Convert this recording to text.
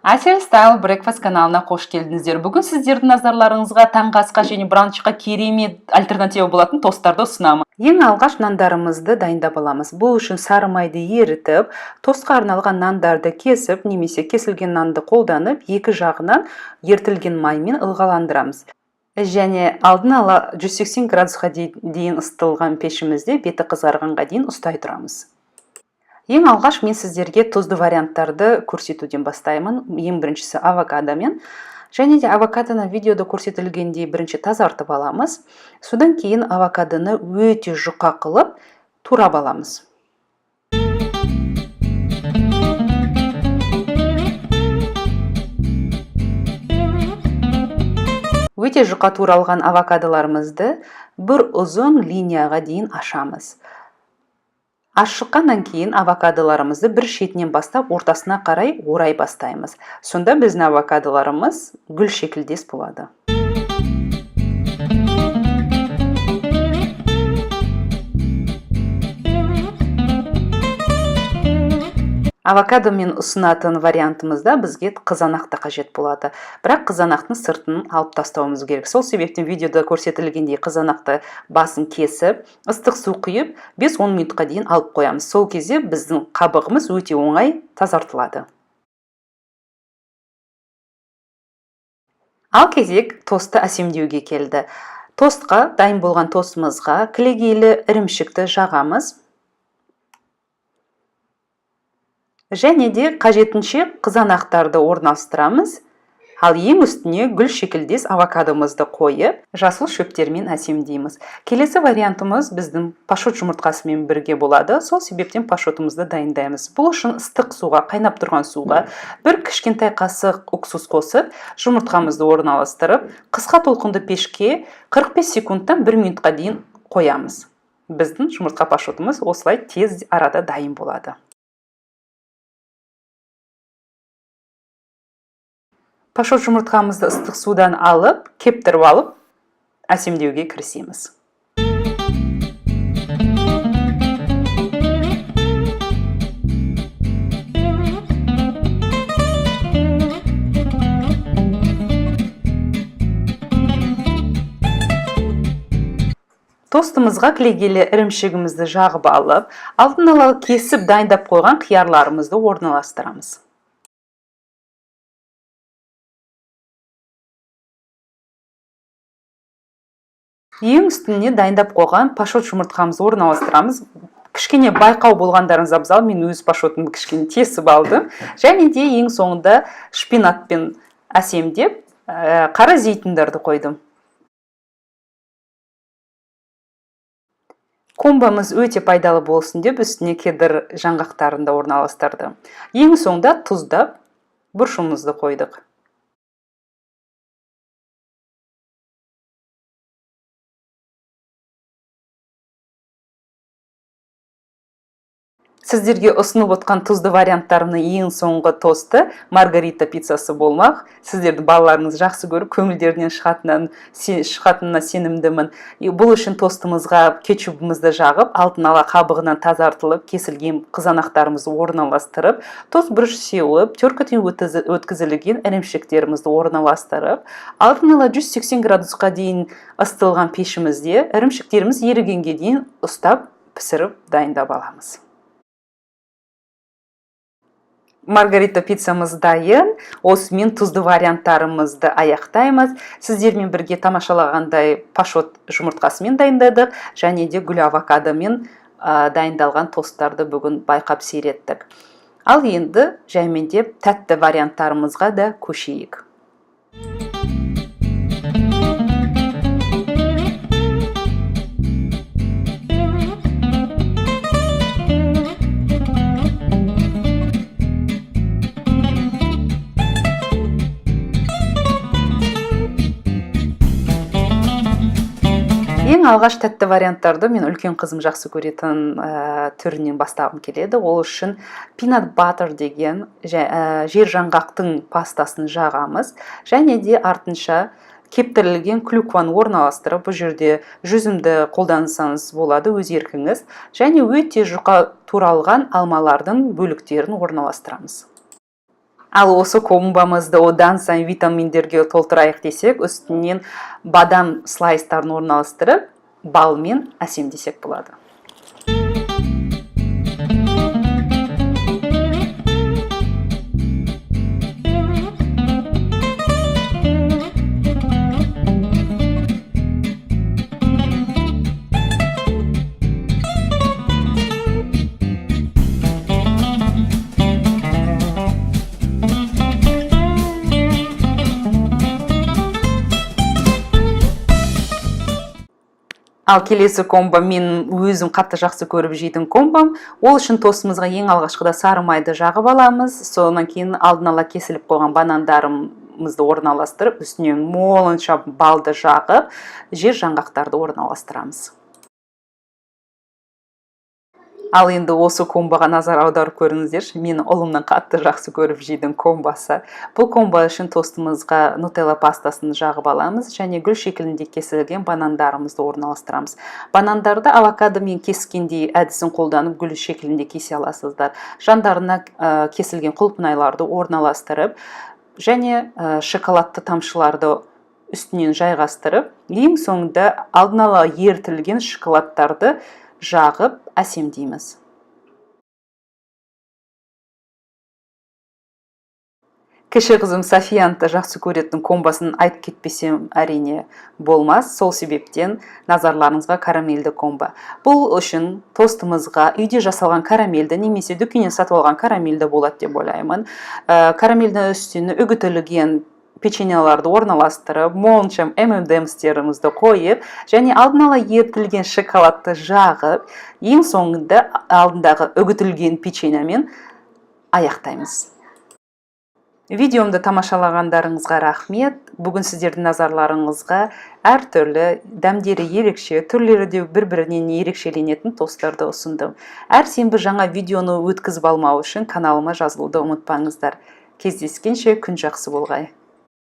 Асел Style Breakfast каналына қош келдіңіздер. Бүгін сіздердің назарларыңызға таңғы асқа және бранчқа керемет альтернатива болатын тосттарды ұсынамын. Ең алғаш нандарымызды дайындап аламыз. Бұл үшін сары майды ерітіп, тостқа арналған нандарды кесіп, немесе кесілген нанды қолданып, екі жағынан ертілген маймен ылғаландырамыз. Және алдын ала 180 градусқа дейін ысытылған пешімізде беті қызарғанға дейін ұстай тұрамыз. Ең алғаш мен сіздерге тұзды варианттарды көрсетуден бастаймын. Ең біріншісі авокадомен. Және де авокадоны видеода көрсетілгендей бірінші тазартып аламыз. Содан кейін авокадоны өте жұқа қылып турап аламыз. Өте жұқа туралған авокадоларымызды бір ұзын линияға дейін ашамыз. Ашыққаннан кейін авокадоларымызды бір шетінен бастап ортасына қарай орай бастаймыз. Сонда біздің авокадоларымыз гүл шекілдес болады. Авокадомен ұсынатын вариантымызда бізге қызанақты қажет болады. Бірақ қызанақтың сыртын алып тастауымыз керек. Сол себептен видеода көрсетілгендей қызанақты басын кесіп, ыстық су құйып, 5-10 минутқа дейін алып қоямыз. Сол кезде біздің қабығымыз өте оңай тазартылады. Ал кезек тостты әсемдеуге келді. Тостқа, дайын болған тостымызға кілегейлі ірімшікті жағамыз. Және де қажетінше қызанақтарды орналастырамыз. Ал ең үстіне гүл шекілдес авокадомызды қойып, жасыл шөптермен әсемдейміз. Келесі вариантымыз біздің пашот жұмыртқасымен бірге болады. Сол себептен пашотымызды дайындаймыз. Бұл үшін ыстық суға, қайнап тұрған суға бір кішкентай қасық уксус қосып, жұмыртқамызды орналастырып, қысқа толқынды пешке 45 секундтан 1 минутқа дейін қоямыз. Біздің жұмыртқа пашотымыз осылай тез арада дайын болады. Пашот жұмыртқамызды ыстық судан алып, кептіріп алып, әсемдеуге кірісеміз. Тостымызға кілегейлі ірімшігімізді жағып алып, алдын ала кесіп дайындап қойған қиярларымызды орналастырамыз. Ең үстіне дайындап қойған пашот жұмыртқамызды орналастырамыз. Кішкене байқау болғандарыңыз абзал, мен өз пашотымды кішкене тесіп алдым. Және де ең соңында шпинатпен әсемдеп, қара зейтіндерді қойдым. Комбамыз өте пайдалы болсын деп үстіне кедір жаңғақтарында орналастырды. Ең соңында тұздап, бұршымызды қойдық. Сіздерге ұсынып отқан тұзды варианттарының ең соңғы тосты маргарита пиццасы болмақ. Сіздерді балаларыңыз жақсы көріп, көңілдерінен шығатынына сенімдімін. Бұл үшін тостымызға кетчупымызды жағып, алтын ала қабығынан тазартылып, кесілген қызанақтарымызды орналастырып, тост бұрыш сеуіп, теркіден өткізілген ірімшіктерімізді орналастырып, алтын ала 180 градусқа дейін ыстылған пешімізде ірімшіктеріміз ерігенге дейін ұстап, пісіріп, дайындап аламыз. Маргарита пиццамыз дайын. Осымен тұзды варианттарымызды аяқтаймыз. Сіздермен бірге тамашалағандай пашот жұмыртқасымен дайындадық, және де гүл авокадомен дайындалған тосттарды бүгін байқап сейреттік. Ал енді жәймендеп тәтті варианттарымызға да көшейік. Ең алғаш тәтті варианттарды мен үлкен қызым жақсы көретін түрінен бастағым келеді. Ол үшін peanut butter деген жер жаңғақтың пастасын жағамыз. Және де артынша кептірілген клюкваны орналастырып, бұл жерде жүзімді қолдансаңыз болады, өз еркіңіз. Және өте жұқа туралған алмалардың бөліктерін орналастырамыз. Ал осы комбамызды одан сайын витаминдерге толтырайық десек, үстінен бадам слайстарын орналастырып, балмен әсемдесек болады. Ал келесі комба мен өзім қатты жақсы көріп жейтін комбам. Ол үшін тостымызға ең алғашқыда сары майды жағып аламыз. Содан кейін алдын ала кесіліп қойған банандарымызды орналастырып, үстіне молынша балды жағып, жер жаңғақтарды орналастырамыз. Ал енді осы комбаға назар аударып көріңіздерші, мен ұлымның қатты жақсы көріп жейтін комбасы. Бұл комба үшін тостымызға нутелла пастасын жағып аламыз және гүл шекілінде кесілген банандарымызды орналастырамыз. Банандарды авокадомен кескендей әдісін қолданып гүл шекілінде кесе аласыздар. Жандарына кесілген құлпынайларды орналастырып және шоколадты тамшыларды үстінен жайғастырып, ең соңында алдын ала ерітілген шоколадтарды жағып әсемдейміз. Кіші қызым Софиянты жақсы көретін комбасын айтып кетпесем әрине болмас. Сол себептен назарларыңызға карамельді комба. Бұл үшін тостымызға үйде жасалған карамельді немесе дүкеннен сатып алған карамельді болады деп ойлаймын. Карамельдің үстіне үгітілген печеньеларды орналастырып, молынша M&M'стерімізді қойып, және алдын ала ерітілген шоколадты жағып, ең соңында алдындағы үгітілген печеньемен аяқтаймыз. Видеомды тамашалағандарыңызға рахмет. Бүгін сіздердің назарларыңызға әртүрлі дәмдері ерекше, түрлері де бір-бірінен ерекшеленетін тосттарды ұсындым. Әр сенбі жаңа видеоны өткізіп алмау үшін каналыма жазылуды ұмытпаңыздар. Кездескенше күн жақсы болғай.